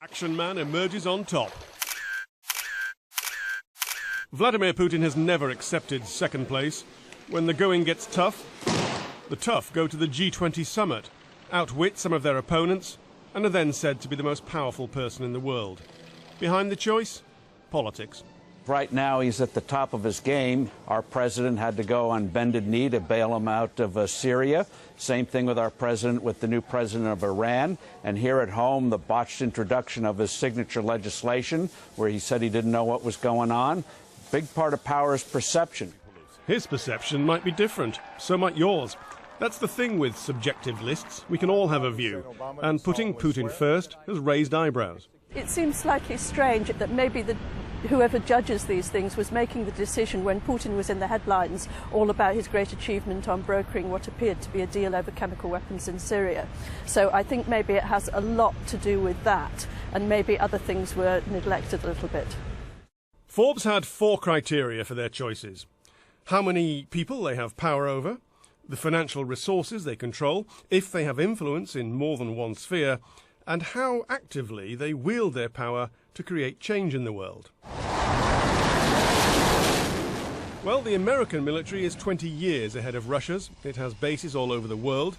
Action man emerges on top. Vladimir Putin has never accepted second place. When the going gets tough, the tough go to the G20 summit, outwit some of their opponents, and are then said to be the most powerful person in the world. Behind the choice? Politics. Right now, he's at the top of his game. Our president had to go on bended knee to bail him out of Syria. Same thing with our president, with the new president of Iran. And here at home, the botched introduction of his signature legislation, where he said he didn't know what was going on. Big part of power is perception. His perception might be different. So might yours. That's the thing with subjective lists. We can all have a view. And putting Putin first has raised eyebrows. It seems slightly strange that maybe whoever judges these things was making the decision when Putin was in the headlines all about his great achievement on brokering what appeared to be a deal over chemical weapons in Syria. So I think maybe it has a lot to do with that, and maybe other things were neglected a little bit. Forbes had 4 criteria for their choices: how many people they have power over, the financial resources they control, if they have influence in more than one sphere, and how actively they wield their power to create change in the world. Well, the American military is 20 years ahead of Russia's. It has bases all over the world.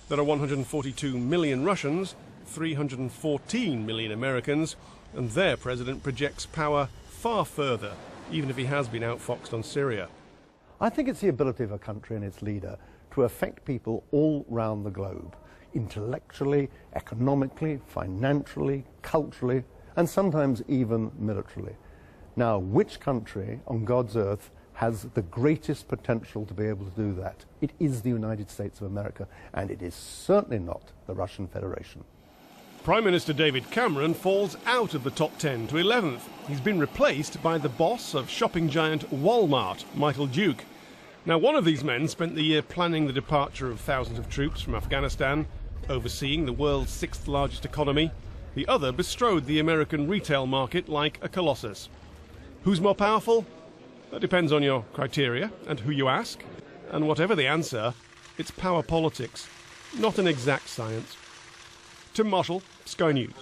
There are 142 million Russians, 314 million Americans, and their president projects power far further, even if he has been outfoxed on Syria. I think it's the ability of a country and its leader to affect people all round the globe, intellectually, economically, financially, culturally, and sometimes even militarily. Now, which country on God's earth has the greatest potential to be able to do that? It is the United States of America, and it is certainly not the Russian Federation. Prime Minister David Cameron falls out of the top 10 to 11th. He's been replaced by the boss of shopping giant Walmart, Michael Duke. Now, one of these men spent the year planning the departure of thousands of troops from Afghanistan, overseeing the world's 6th largest economy. The other bestrode the American retail market like a colossus. Who's more powerful? That depends on your criteria and who you ask. And whatever the answer, it's power politics, not an exact science. Tim Marshall, Sky News.